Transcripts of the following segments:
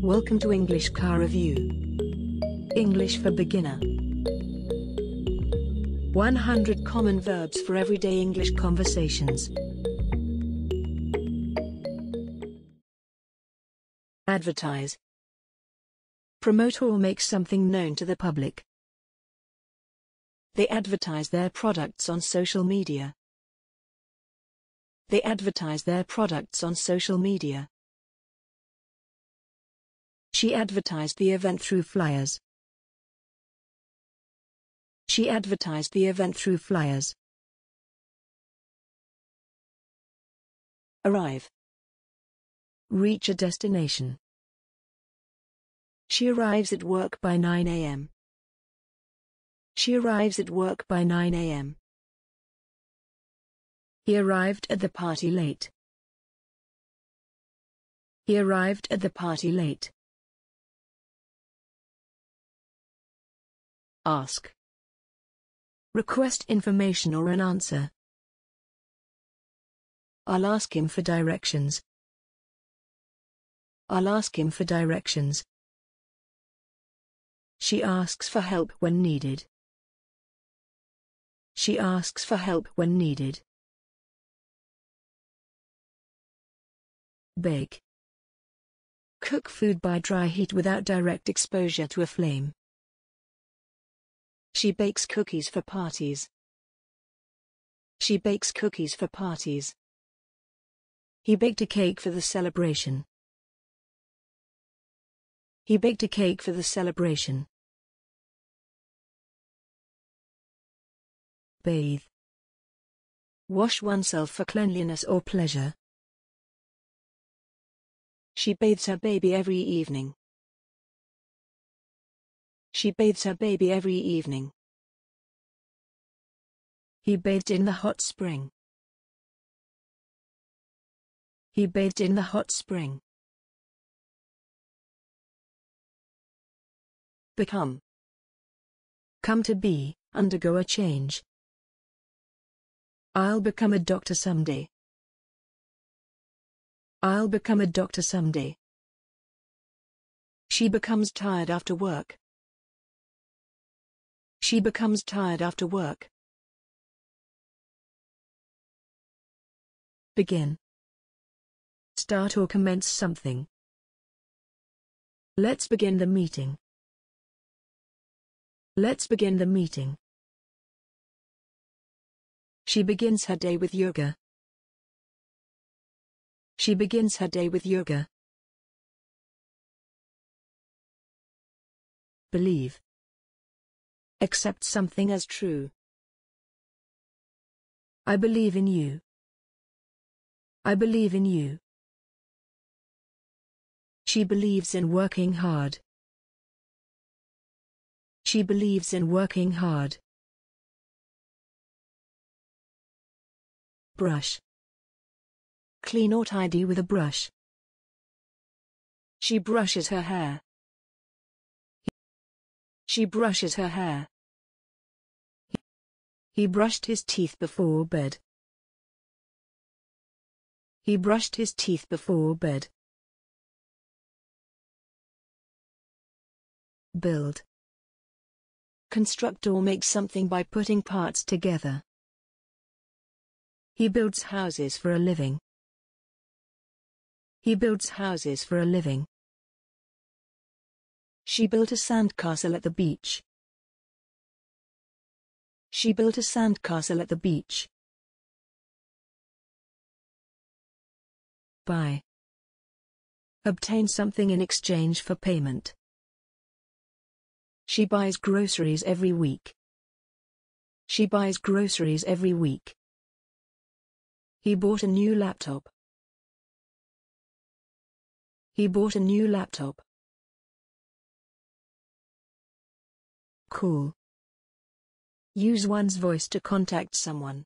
Welcome to English KaReview. English for beginner. 100 common verbs for everyday English conversations. Advertise. Promote or make something known to the public. They advertise their products on social media. They advertise their products on social media. She advertised the event through flyers. She advertised the event through flyers. Arrive. Reach a destination. She arrives at work by 9 a.m. She arrives at work by 9 a.m. He arrived at the party late. He arrived at the party late. Ask. Request information or an answer. I'll ask him for directions. I'll ask him for directions. She asks for help when needed. She asks for help when needed. Bake. Cook food by dry heat without direct exposure to a flame. She bakes cookies for parties. She bakes cookies for parties. He baked a cake for the celebration. He baked a cake for the celebration. Bathe. Wash oneself for cleanliness or pleasure. She bathes her baby every evening. She bathes her baby every evening. He bathed in the hot spring. He bathed in the hot spring. Become. Come to be, undergo a change. I'll become a doctor someday. I'll become a doctor someday. She becomes tired after work. She becomes tired after work. Begin. Start or commence something. Let's begin the meeting. Let's begin the meeting. She begins her day with yoga. She begins her day with yoga. Believe. Accept something as true. I believe in you. I believe in you. She believes in working hard. She believes in working hard. Brush. Clean or tidy with a brush. She brushes her hair. She brushes her hair. He brushed his teeth before bed. He brushed his teeth before bed. Build. Construct or make something by putting parts together. He builds houses for a living. He builds houses for a living. She built a sandcastle at the beach. She built a sandcastle at the beach. Buy. Obtain something in exchange for payment. She buys groceries every week. She buys groceries every week. He bought a new laptop. He bought a new laptop. Call. Use one's voice to contact someone.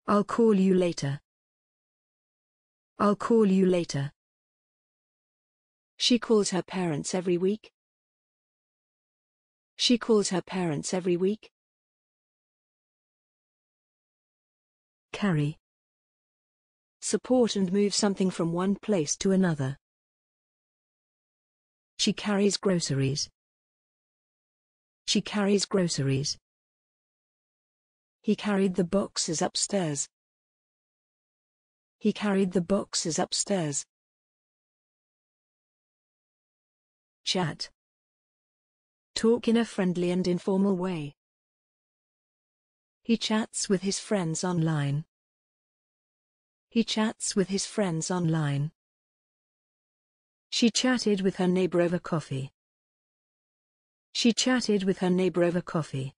I'll call you later. I'll call you later. She calls her parents every week. She calls her parents every week. Carry. Support and move something from one place to another. She carries groceries. She carries groceries. He carried the boxes upstairs. He carried the boxes upstairs. Chat. Talk in a friendly and informal way. He chats with his friends online. He chats with his friends online. She chatted with her neighbor over coffee. She chatted with her neighbor over coffee.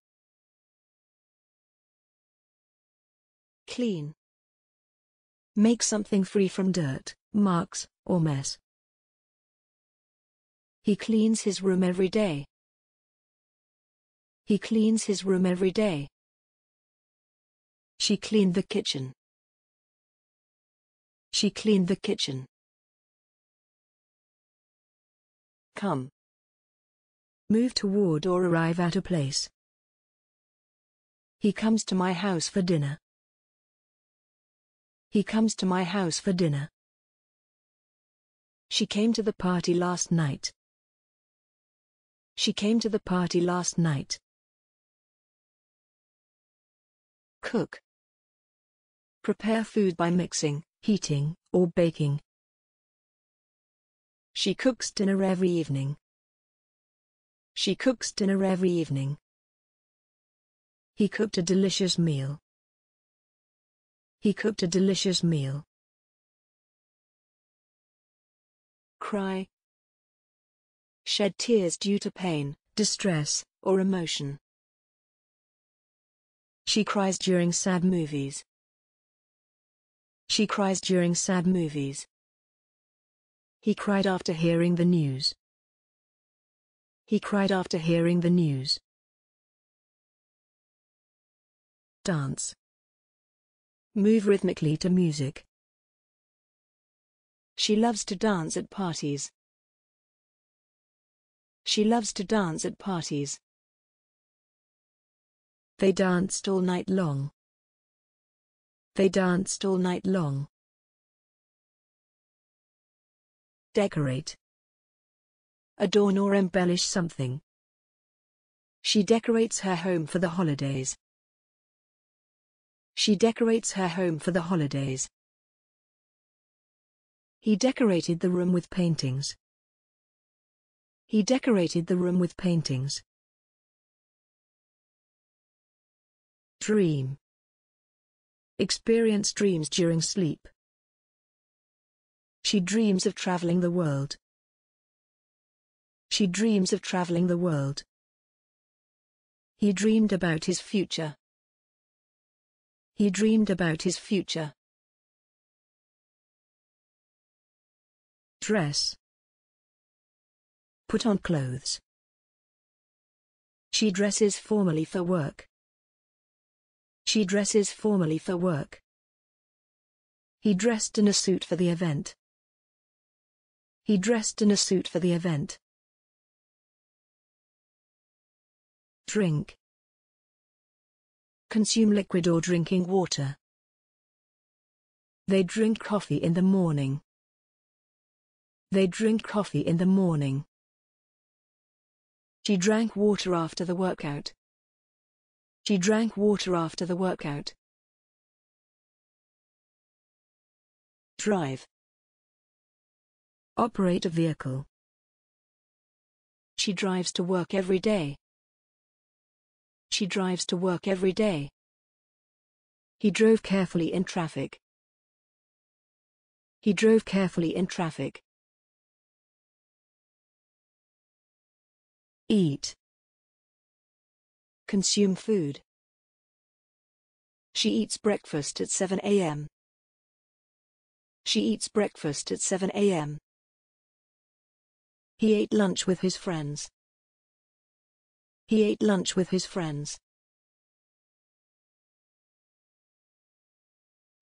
Clean. Make something free from dirt, marks, or mess. He cleans his room every day. He cleans his room every day. She cleaned the kitchen. She cleaned the kitchen. Come. Move toward or arrive at a place. He comes to my house for dinner. He comes to my house for dinner. She came to the party last night. She came to the party last night. Cook. Prepare food by mixing, heating, or baking. She cooks dinner every evening. She cooks dinner every evening. He cooked a delicious meal. He cooked a delicious meal. Cry. Shed tears due to pain, distress, or emotion. She cries during sad movies. She cries during sad movies. He cried after hearing the news. He cried after hearing the news. Dance. Move rhythmically to music. She loves to dance at parties. She loves to dance at parties. They danced all night long. They danced all night long. Decorate. Adorn or embellish something. She decorates her home for the holidays. She decorates her home for the holidays. He decorated the room with paintings. He decorated the room with paintings. Dream. Experience dreams during sleep. She dreams of traveling the world. She dreams of traveling the world. He dreamed about his future. He dreamed about his future. Dress. Put on clothes. She dresses formally for work. She dresses formally for work. He dressed in a suit for the event. He dressed in a suit for the event. Drink. Consume liquid or drinking water. They drink coffee in the morning. They drink coffee in the morning. She drank water after the workout. She drank water after the workout. Drive. Operate a vehicle. She drives to work every day. She drives to work every day. He drove carefully in traffic. He drove carefully in traffic. Eat. Consume food. She eats breakfast at 7 a.m. She eats breakfast at 7 a.m. He ate lunch with his friends. He ate lunch with his friends.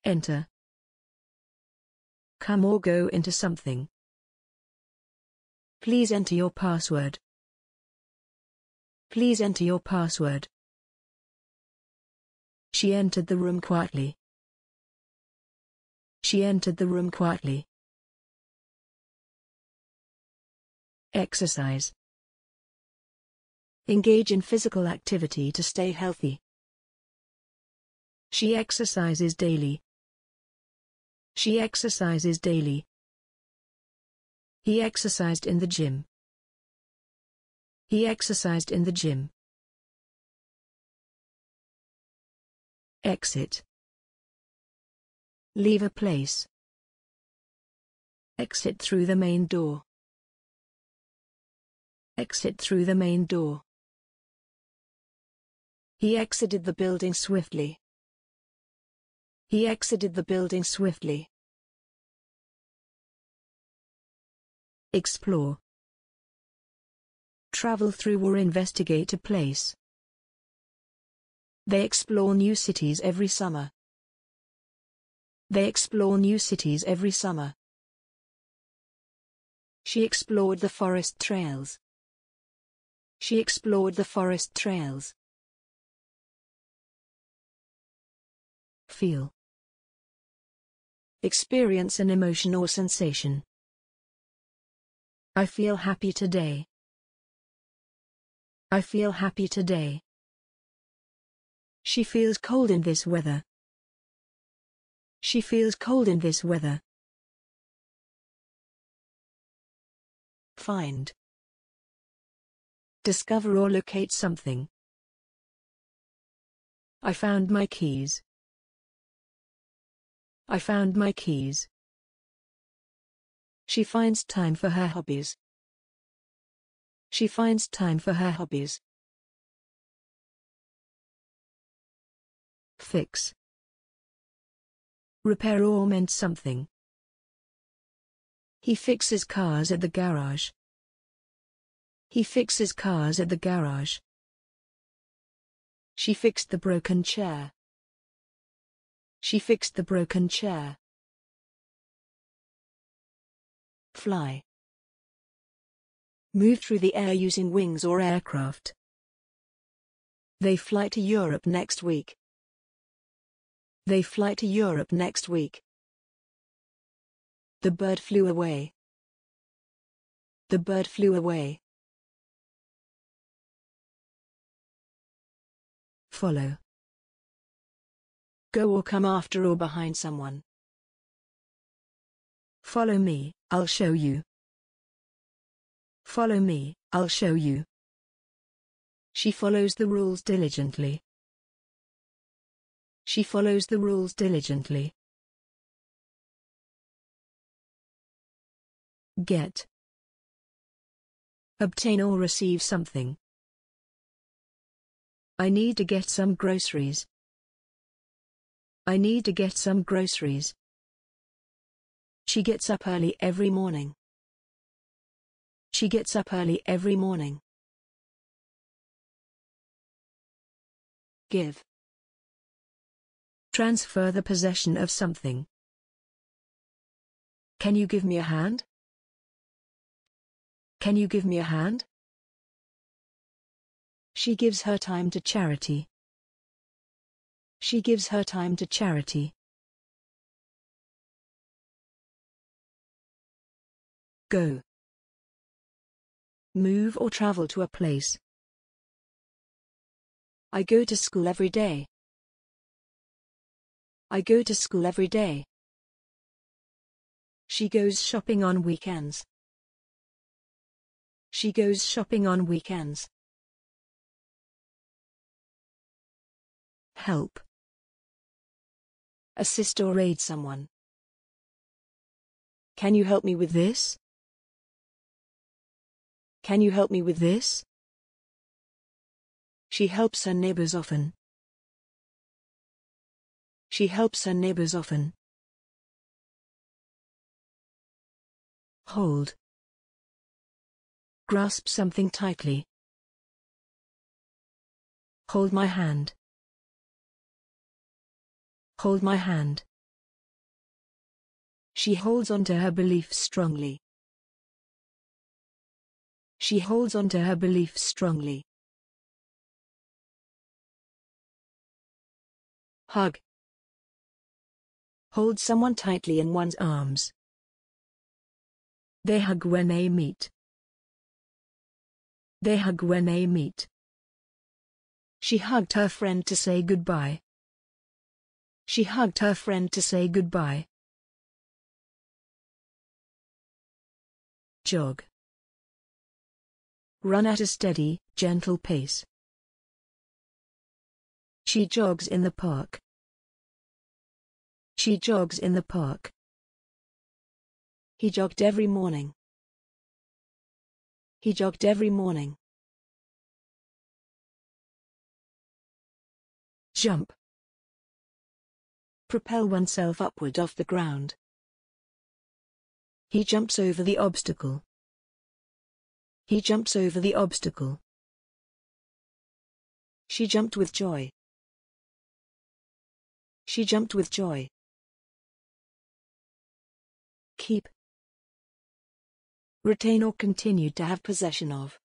Enter. Come or go into something. Please enter your password. Please enter your password. She entered the room quietly. She entered the room quietly. Exercise. Engage in physical activity to stay healthy. She exercises daily. She exercises daily. He exercised in the gym. He exercised in the gym. Exit. Leave a place. Exit through the main door. Exit through the main door. He exited the building swiftly. He exited the building swiftly. Explore. Travel through or investigate a place. They explore new cities every summer. They explore new cities every summer. She explored the forest trails. She explored the forest trails. Feel. Experience an emotion or sensation. I feel happy today. I feel happy today. She feels cold in this weather. She feels cold in this weather. Find. Discover or locate something. I found my keys. I found my keys. She finds time for her hobbies. She finds time for her hobbies. Fix. Repair or mend something. He fixes cars at the garage. He fixes cars at the garage. She fixed the broken chair. She fixed the broken chair. Fly. Move through the air using wings or aircraft. They fly to Europe next week. They fly to Europe next week. The bird flew away. The bird flew away. Follow. Go or come after or behind someone. Follow me, I'll show you. Follow me, I'll show you. She follows the rules diligently. She follows the rules diligently. Get. Obtain or receive something. I need to get some groceries. I need to get some groceries. She gets up early every morning. She gets up early every morning. Give. Transfer the possession of something. Can you give me a hand? Can you give me a hand? She gives her time to charity. She gives her time to charity. Go. Move or travel to a place. I go to school every day. I go to school every day. She goes shopping on weekends. She goes shopping on weekends. Help. Assist or aid someone. Can you help me with this? Can you help me with this? She helps her neighbors often. She helps her neighbors often. Hold. Grasp something tightly. Hold my hand. Hold my hand. She holds on to her beliefs strongly. She holds on to her beliefs strongly. Hug. Hold someone tightly in one's arms. They hug when they meet. They hug when they meet. She hugged her friend to say goodbye. She hugged her friend to say goodbye. Jog. Run at a steady, gentle pace. She jogs in the park. She jogs in the park. He jogged every morning. He jogged every morning. Jump. Propel oneself upward off the ground. He jumps over the obstacle. He jumps over the obstacle. She jumped with joy. She jumped with joy. Keep. Retain or continue to have possession of.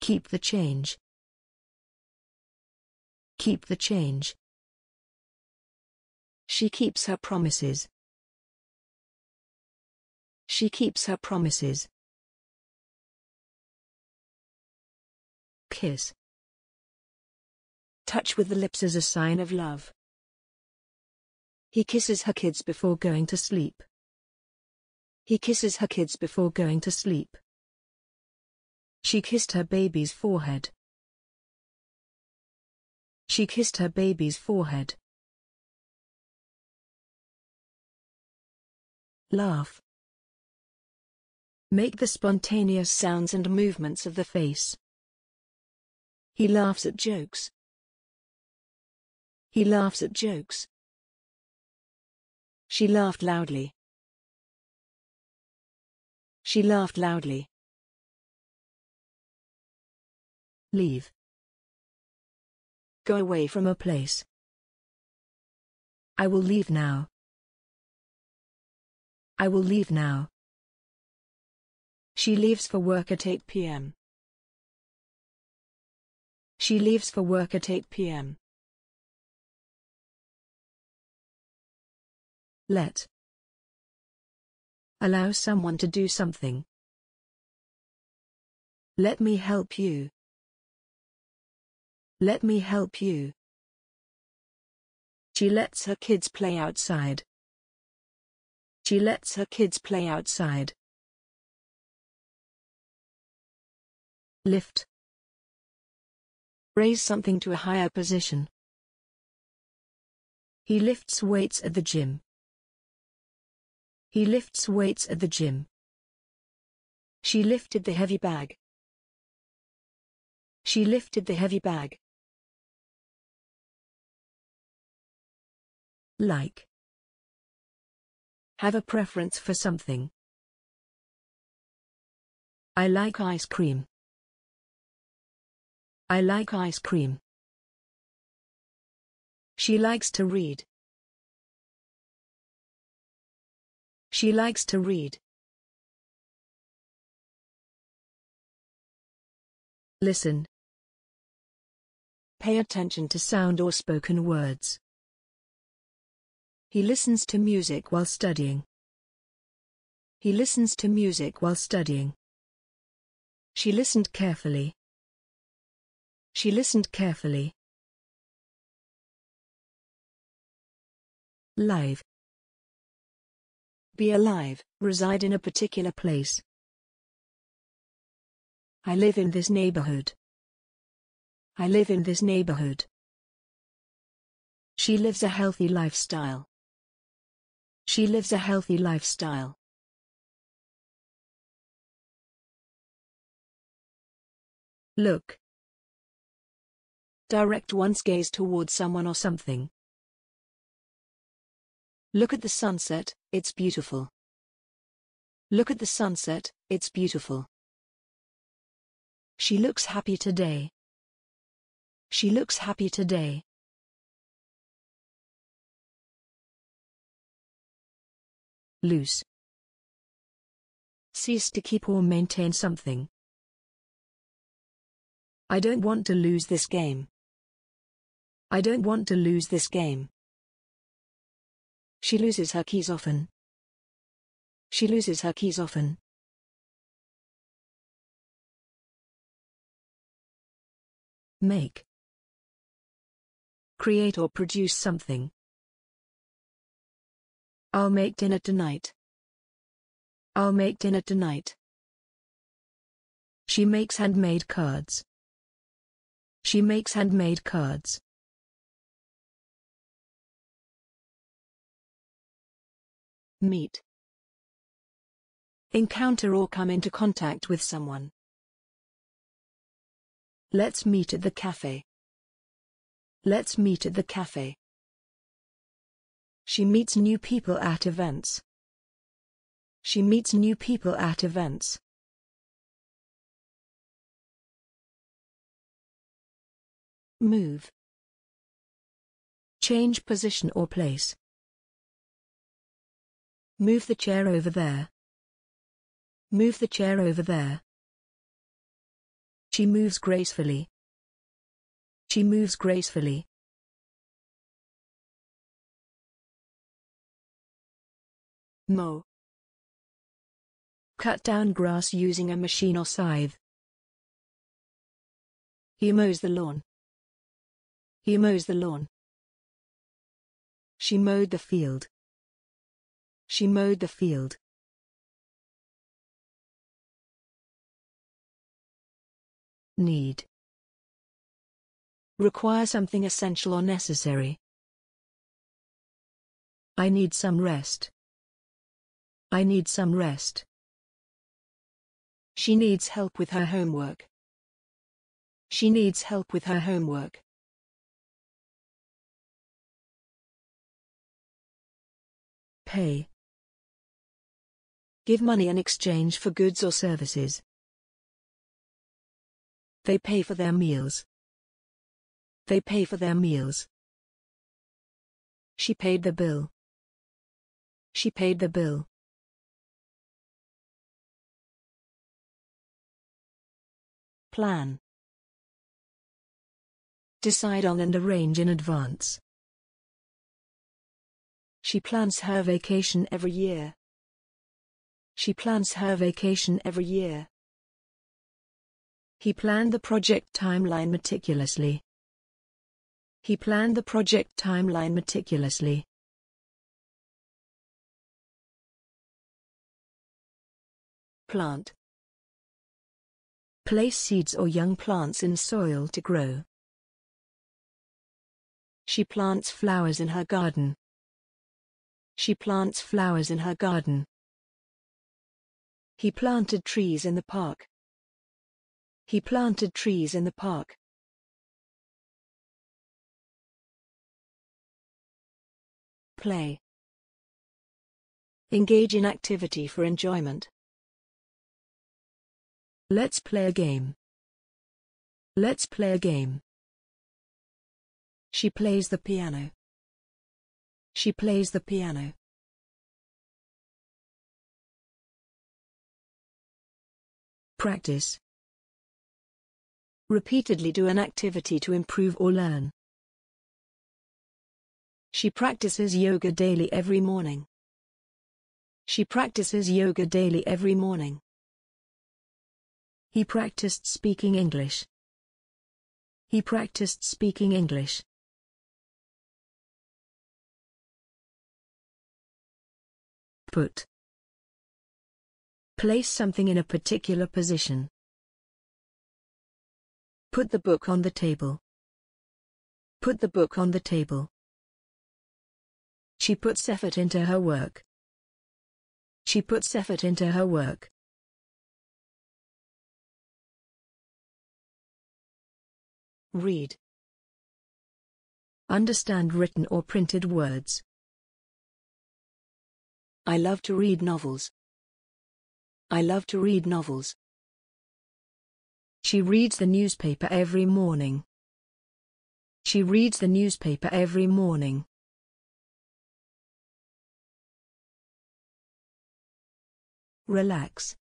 Keep the change. Keep the change. She keeps her promises. She keeps her promises. Kiss. Touch with the lips as a sign of love. He kisses her kids before going to sleep. He kisses her kids before going to sleep. She kissed her baby's forehead. She kissed her baby's forehead. Laugh. Make the spontaneous sounds and movements of the face. He laughs at jokes. He laughs at jokes. She laughed loudly. She laughed loudly. Leave. Go away from a place. I will leave now. I will leave now. She leaves for work at 8 p.m. She leaves for work at 8 p.m. Let. Allow someone to do something. Let me help you. Let me help you. She lets her kids play outside. She lets her kids play outside. Lift. Raise something to a higher position. He lifts weights at the gym. He lifts weights at the gym. She lifted the heavy bag. She lifted the heavy bag. Like. Have a preference for something. I like ice cream. I like ice cream. She likes to read. She likes to read. Listen. Pay attention to sound or spoken words. He listens to music while studying. He listens to music while studying. She listened carefully. She listened carefully. Live. Be alive, reside in a particular place. I live in this neighborhood. I live in this neighborhood. She lives a healthy lifestyle. She lives a healthy lifestyle. Look. Direct one's gaze towards someone or something. Look at the sunset, it's beautiful. Look at the sunset, it's beautiful. She looks happy today. She looks happy today. Lose. Cease to keep or maintain something. I don't want to lose this game. I don't want to lose this game. She loses her keys often. She loses her keys often. Make. Create or produce something. I'll make dinner tonight. I'll make dinner tonight. She makes handmade cards. She makes handmade cards. Meet. Encounter or come into contact with someone. Let's meet at the cafe. Let's meet at the cafe. She meets new people at events. She meets new people at events. Move. Change position or place. Move the chair over there. Move the chair over there. She moves gracefully. She moves gracefully. Mow. Cut down grass using a machine or scythe. He mows the lawn. He mows the lawn. She mowed the field. She mowed the field. Need. Require something essential or necessary. I need some rest. I need some rest. She needs help with her homework. She needs help with her homework. Pay. Give money in exchange for goods or services. They pay for their meals. They pay for their meals. She paid the bill. She paid the bill. Plan. Decide on and arrange in advance. She plans her vacation every year. She plans her vacation every year. He planned the project timeline meticulously. He planned the project timeline meticulously. Plant. Place seeds or young plants in soil to grow. She plants flowers in her garden. She plants flowers in her garden. He planted trees in the park. He planted trees in the park. Play. Engage in activity for enjoyment. Let's play a game. Let's play a game. She plays the piano. She plays the piano. Practice. Repeatedly do an activity to improve or learn. She practices yoga daily every morning. She practices yoga daily every morning. He practiced speaking English. He practiced speaking English. Put. Place something in a particular position. Put the book on the table. Put the book on the table. She puts effort into her work. She puts effort into her work. Read. Understand written or printed words. I love to read novels. I love to read novels. She reads the newspaper every morning. She reads the newspaper every morning. Relax.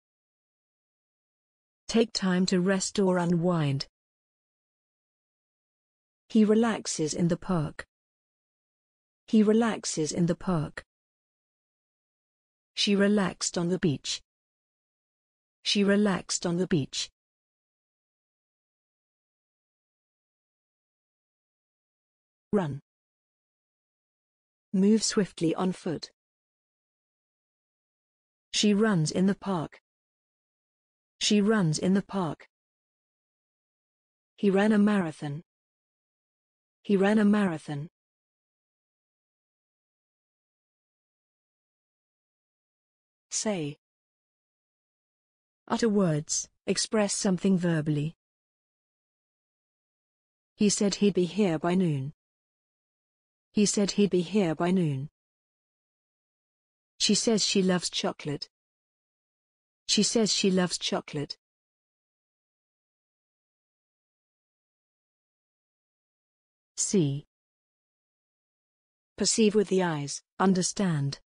Take time to rest or unwind. He relaxes in the park. He relaxes in the park. She relaxed on the beach. She relaxed on the beach. Run. Move swiftly on foot. She runs in the park. She runs in the park. He ran a marathon. He ran a marathon. Say. Utter words, express something verbally. He said he'd be here by noon. He said he'd be here by noon. She says she loves chocolate. She says she loves chocolate. See. Perceive with the eyes, understand.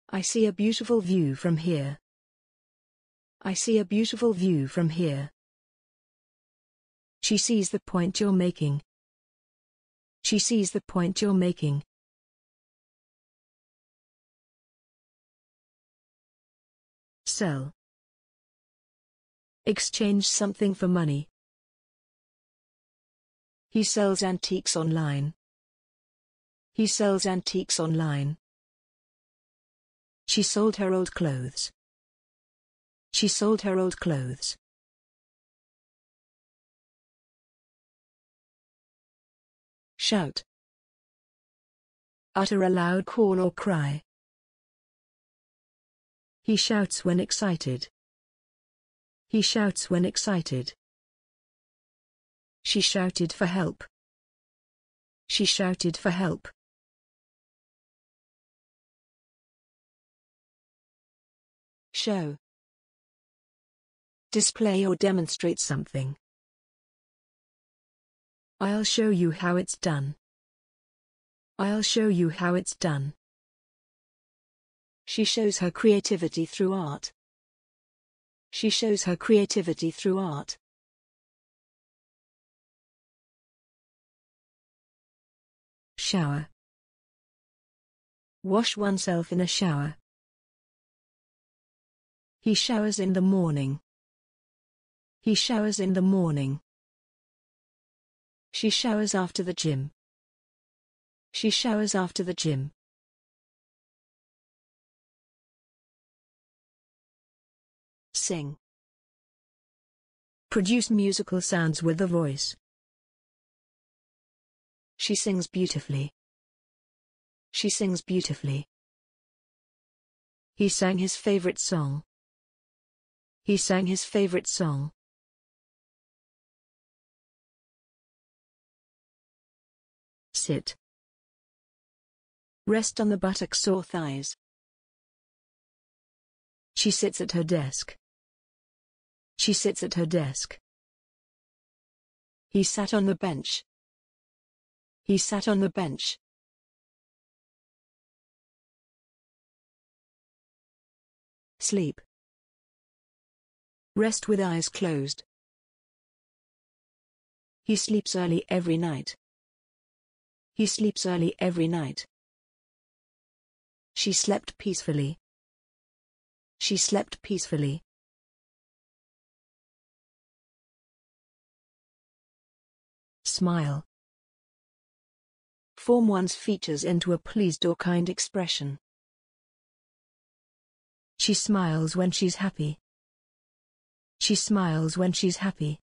I see a beautiful view from here. I see a beautiful view from here. She sees the point you're making. She sees the point you're making. Sell. Exchange something for money. He sells antiques online. He sells antiques online. She sold her old clothes. She sold her old clothes. Shout. Utter a loud call or cry. He shouts when excited. He shouts when excited. She shouted for help. She shouted for help. Show. Display or demonstrate something. I'll show you how it's done. I'll show you how it's done. She shows her creativity through art. She shows her creativity through art. Shower. Wash oneself in a shower. He showers in the morning. He showers in the morning. She showers after the gym. She showers after the gym. Sing. Produce musical sounds with the voice. She sings beautifully. She sings beautifully. He sang his favorite song. He sang his favorite song. Sit. Rest on the buttocks or thighs. She sits at her desk. She sits at her desk. He sat on the bench. He sat on the bench. Sleep. Rest with eyes closed. He sleeps early every night. He sleeps early every night. She slept peacefully. She slept peacefully. Smile. Form one's features into a pleased or kind expression. She smiles when she's happy. She smiles when she's happy.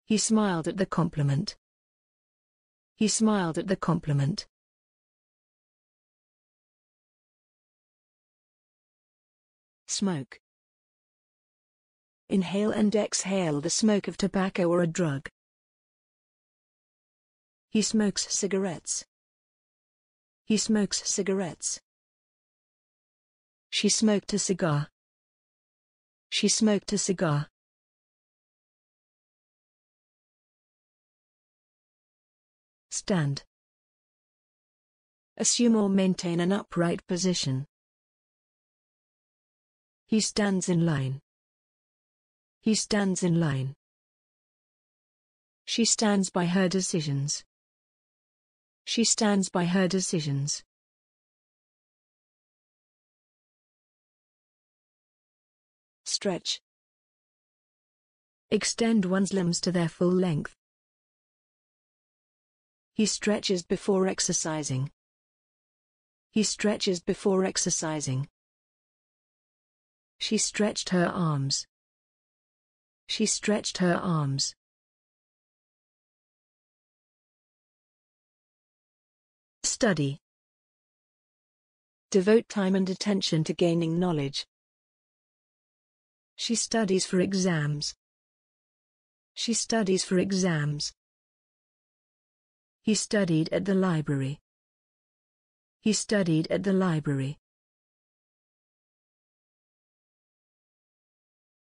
He smiled at the compliment. He smiled at the compliment. Smoke. Inhale and exhale the smoke of tobacco or a drug. He smokes cigarettes. He smokes cigarettes. She smoked a cigar. She smoked a cigar. Stand. Assume or maintain an upright position. He stands in line. He stands in line. She stands by her decisions. She stands by her decisions. Stretch. Extend one's limbs to their full length. He stretches before exercising. He stretches before exercising. She stretched her arms. She stretched her arms. Study. Devote time and attention to gaining knowledge. She studies for exams. She studies for exams. He studied at the library. He studied at the library.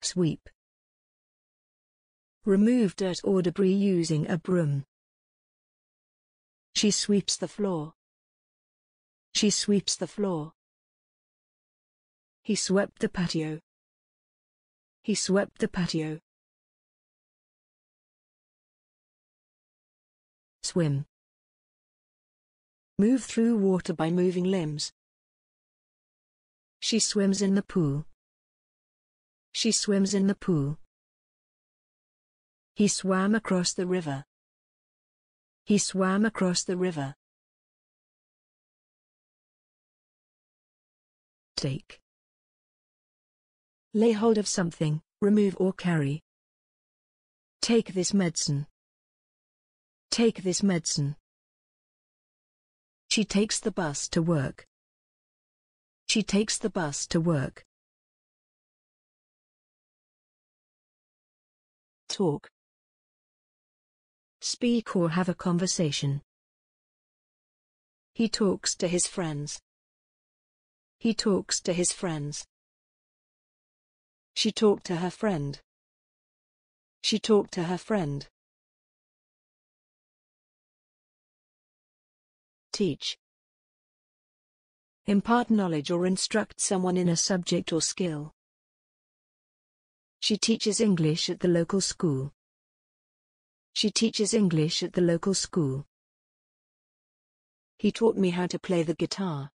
Sweep. Remove dirt or debris using a broom. She sweeps the floor. She sweeps the floor. He swept the patio. He swept the patio. Swim. Move through water by moving limbs. She swims in the pool. She swims in the pool. He swam across the river. He swam across the river. Take. Lay hold of something, remove or carry. Take this medicine. Take this medicine. She takes the bus to work. She takes the bus to work. Talk. Speak or have a conversation. He talks to his friends. He talks to his friends. She talked to her friend. She talked to her friend. Teach. Impart knowledge or instruct someone in a subject or skill. She teaches English at the local school. She teaches English at the local school. He taught me how to play the guitar.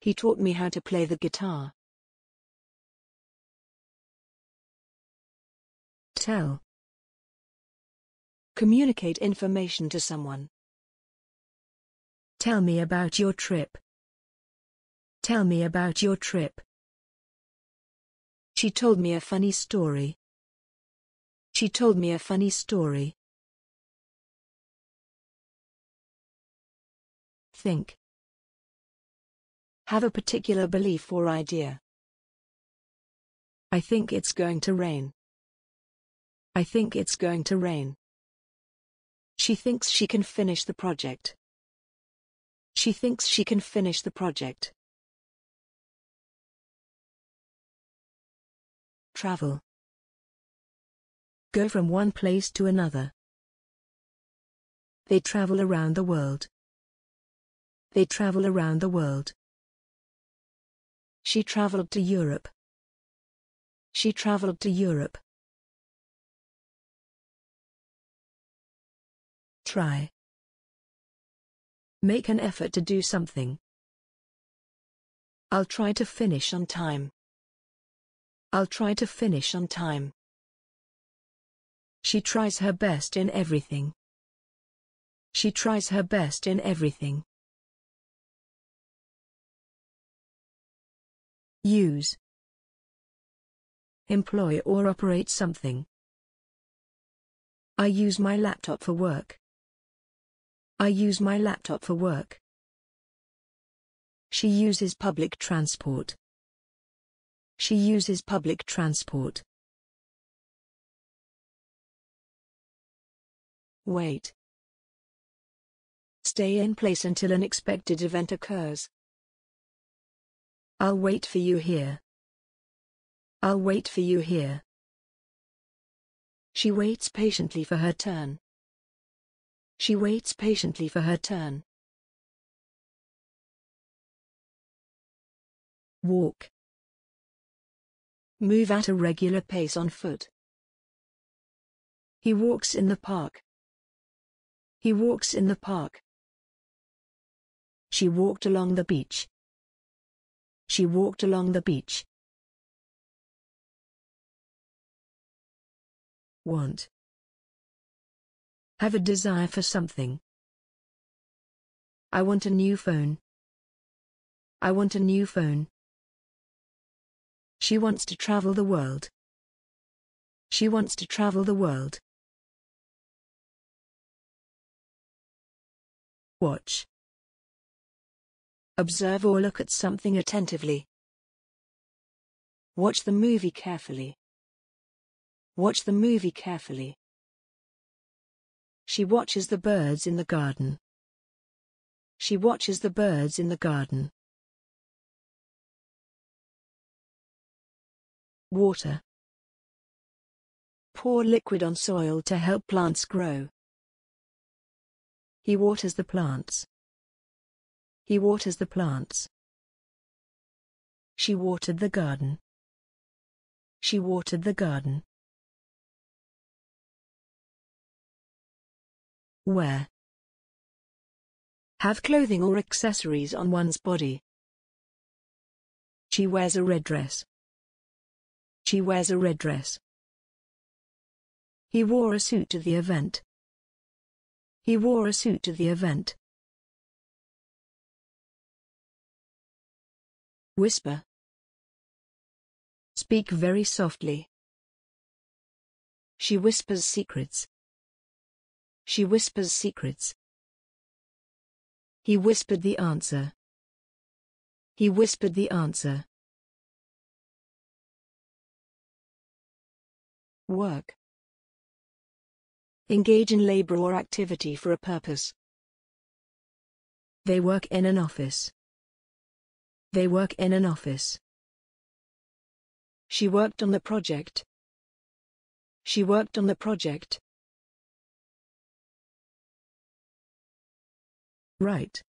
He taught me how to play the guitar. Tell. Communicate information to someone. Tell me about your trip. Tell me about your trip. She told me a funny story. She told me a funny story. Think. Have a particular belief or idea. I think it's going to rain. I think it's going to rain. She thinks she can finish the project. She thinks she can finish the project. Travel. Go from one place to another. They travel around the world. They travel around the world. She traveled to Europe. She traveled to Europe. Try. Make an effort to do something. I'll try to finish on time. I'll try to finish on time. She tries her best in everything. She tries her best in everything. Use. Employ or operate something. I use my laptop for work. I use my laptop for work. She uses public transport. She uses public transport. Wait. Stay in place until an unexpected event occurs. I'll wait for you here. I'll wait for you here. She waits patiently for her turn. She waits patiently for her turn. Walk. Move at a regular pace on foot. He walks in the park. He walks in the park. She walked along the beach. She walked along the beach. Want. Have a desire for something. I want a new phone. I want a new phone. She wants to travel the world. She wants to travel the world. Watch. Observe or look at something attentively. Watch the movie carefully. Watch the movie carefully. She watches the birds in the garden. She watches the birds in the garden. Water. Pour liquid on soil to help plants grow. He waters the plants. He waters the plants. She watered the garden. She watered the garden. Wear. Have clothing or accessories on one's body. She wears a red dress. She wears a red dress. He wore a suit to the event. He wore a suit to the event. Whisper. Speak very softly. She whispers secrets. She whispers secrets. He whispered the answer. He whispered the answer. Work. Engage in labor or activity for a purpose. They work in an office. They work in an office. She worked on the project. She worked on the project. Write.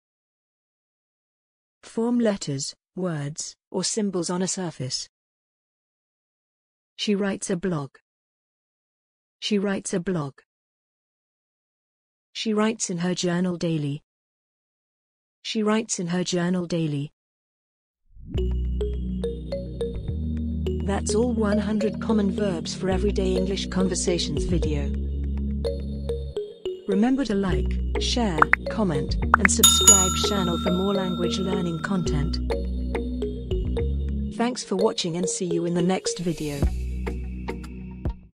Form letters, words, or symbols on a surface. She writes a blog. She writes a blog. She writes in her journal daily. She writes in her journal daily. That's all 100 common verbs for everyday English conversations video. Remember to like, share, comment, and subscribe channel for more language learning content. Thanks for watching and see you in the next video.